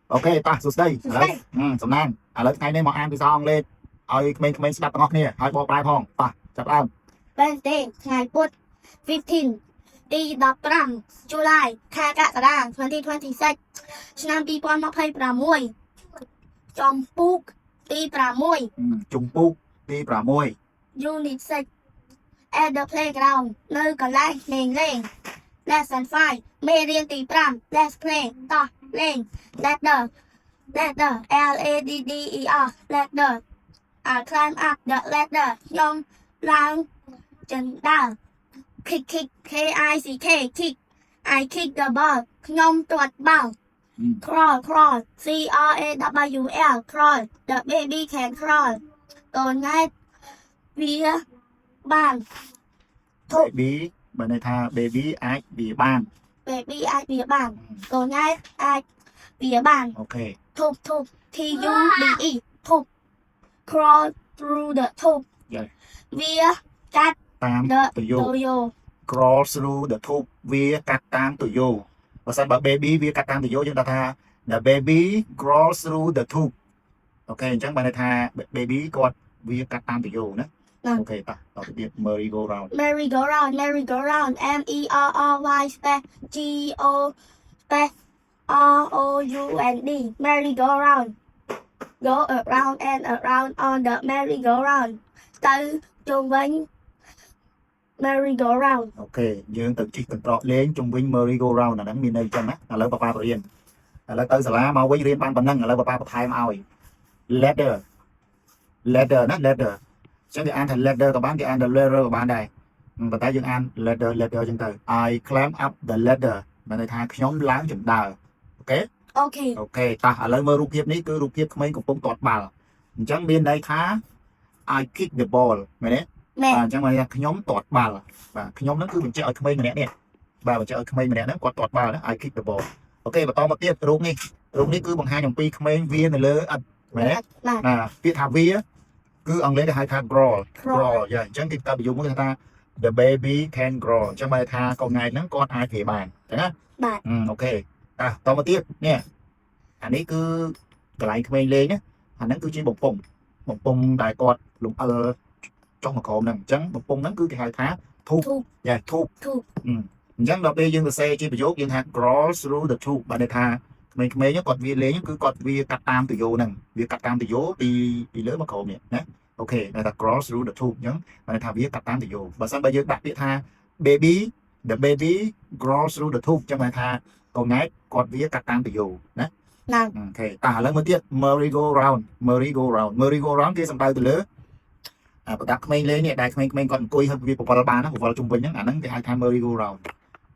ok ta sụt đây đấy sầm nan lấy ngày nay mọi ăn thì xong lên ơi mình sẽ đặt ngọc nè hai bộ bài phong ta chặt ăn Wednesday ថ្ងៃពុធ 15 ទី15 July ខែកក្កដា2026ឆ្នាំ2026ចំពុកទី6 ជំពូកទី6 Unit 6 at the playground នៅកន្លែងលេង Lesson 5 មេរៀនទី5 Let's play តោះលេង ladder L A D D E R ladder I climb up the ladder ខ្ញុំឡើងជណ្ដើរ kick K I C K kick I kick the ball ខ្ញុំទាត់បាល់ crawl C R A W L crawl the baby can crawl កូនង៉ែតវាបាន baby បើន័យថា baby អាចវាបាន baby អាចវាបានកូនង៉ែតអាចវាបាន អូខេ ทุบ T U B E ทุบ crawl through the ทุบ វាកាត់ តាម the ទៅយោ yo crawl through the tube វាកាត់តាមទៅយោបើសិនបើ baby វាកាត់តាមទៅយោយើងដឹងថា the baby crawl through the tube អូខេអញ្ចឹងបានន័យថា baby គាត់វាកាត់តាមទៅយោណាអូខេតោះទៅទៀត merry go round M E R R Y space G O space R O U N D merry go round go around and around on the merry go round ទៅជុំវិញ merry go round អូខេយើងទៅជិះកន្ត្រកលេងជុំវិញ merry go round អាហ្នឹងមានន័យចឹងណាឥឡូវប៉ាបរៀនឥឡូវទៅសាលាមកវិញរៀនបានប៉ុណ្ណឹងឥឡូវប៉ាបន្ថែមឲ្យ ladder ណា ladder ចឹងគេអានថា ladder ក៏បានគេអានថា ladder ក៏បានដែរប៉ុន្តែយើងអាន ladder ចឹងទៅ I climb up the ladder មានន័យថាខ្ញុំឡើងជណ្ដើរអូខេ អូខេ អូខេតោះឥឡូវមើលរូបភាពនេះគឺរូបភាពក្មេងកំពុងទាត់បាល់អញ្ចឹងមានន័យថា I kick the ball មែនទេបាទអញ្ចឹងមកថាខ្ញុំទាត់បាល់បាទខ្ញុំហ្នឹងគឺបញ្ជាក់ឲ្យក្មេងម្នាក់នេះបាទបញ្ជាក់ឲ្យក្មេងម្នាក់ហ្នឹងគាត់ទាត់បាល់ណា I kick the ball អូខេបន្តមកទៀតរូបនេះគឺបង្ហាញអំពីក្មេងវានៅលើឥដ្ឋមែនទេណាពាក្យថាវាគឺអង់គ្លេសគេហៅថា crawl យ៉ាអញ្ចឹងគេតើប្រយោគមួយគេថា the baby can crawl អញ្ចឹងមកថាកូនង៉ែតហ្នឹងគាត់អាចវាបានចឹងណាបាទអូខេតមកទៀតនេះអានេះគឺកន្លែងក្មេងលេងណាអាហ្នឹងគឺជាបំពង់ដែលគាត់លំអិលចុះមកក្រោមហ្នឹងអញ្ចឹងបំពង់ហ្នឹងគឺគេហៅថាធូបយ៉ាធូបអញ្ចឹងដល់ពេលយើងសរសេរជាប្រយោគយើងថា crawl through the tube បានន័យថាក្មេងៗគាត់វាលេងគឺគាត់វាកាត់តាមទុយោហ្នឹងវាកាត់តាមទុយោពីលើមកក្រោមនេះណាអូខេគេថា crawl through the tube អញ្ចឹងបានន័យថាវាកាត់តាមទុយោបើសិនបើយើងដាក់ពាក្យថា baby the baby crawl through the tube អញ្ចឹងបានថាកូនង៉ែតគាត់វាកាត់តាមទុយោណាអូខេតោះឥឡូវមើលទៀត merry go round គេសំដៅទៅលើប្រដាប់ក្មេងលេងនេះដែលក្មេងៗគាត់អង្គុយហើយវាបវល់បានណាបវល់ជុំវិញហ្នឹងអាហ្នឹងគេហៅថា merry go round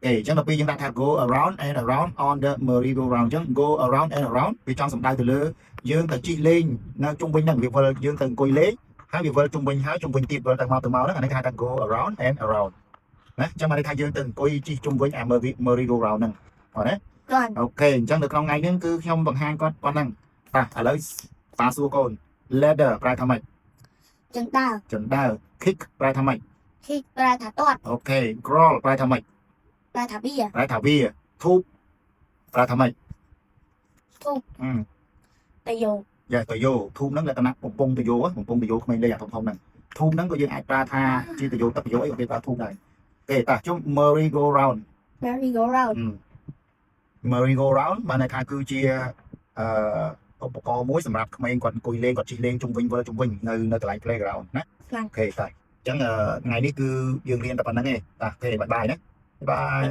អញ្ចឹងដល់ពេលយើងដាក់ថា go around and around on the merry go round អញ្ចឹង go around and around វាចង់សំដៅទៅលើយើងទៅជិះលេងនៅជុំវិញហ្នឹងវាវិលយើងទៅអង្គុយលេងហើយវាវិលជុំវិញហើយជុំវិញទៀតវិលទៅមកហ្នឹងអានេះគេហៅថា go around and around ណាអញ្ចឹងមកន័យថាយើងទៅអង្គុយជិះជុំវិញអា merry go round ហ្នឹងបាទណាអូខេអញ្ចឹងនៅក្នុងថ្ងៃនេះគឺខ្ញុំបង្ហាញគាត់ប៉ុណ្ណឹងតោះឥឡូវប៉ាសួរកូន ladder ប្រែថាម៉េចជណ្ដើរ kick ប្រែថាម៉េច kick ប្រែថាទាត់អូខេ crawl ប្រែថាម៉េចប្រែថាវា ធូបប្រែថាម៉េចធូបទៅយោយ៉ាទៅយោធូបហ្នឹងលក្ខណៈបំពង់ទៅយោក្មេងលេងអាធំហ្នឹងធូបហ្នឹងក៏យើងអាចប្រើថាជាទៅយោទឹកយោអីក៏គេប្រើធូបដែរគេតោះជុំ merry go round បានន័យថាគឺជាឧបករណ៍មួយសម្រាប់ក្មេងគាត់អង្គុយលេងគាត់ជិះលេងជុំវិញនៅកន្លែង playground ណាអូខេតោះអញ្ចឹងថ្ងៃនេះគឺយើងរៀនតែប៉ុណ្្នឹងឯងតោះអូខេបាយណាបាយ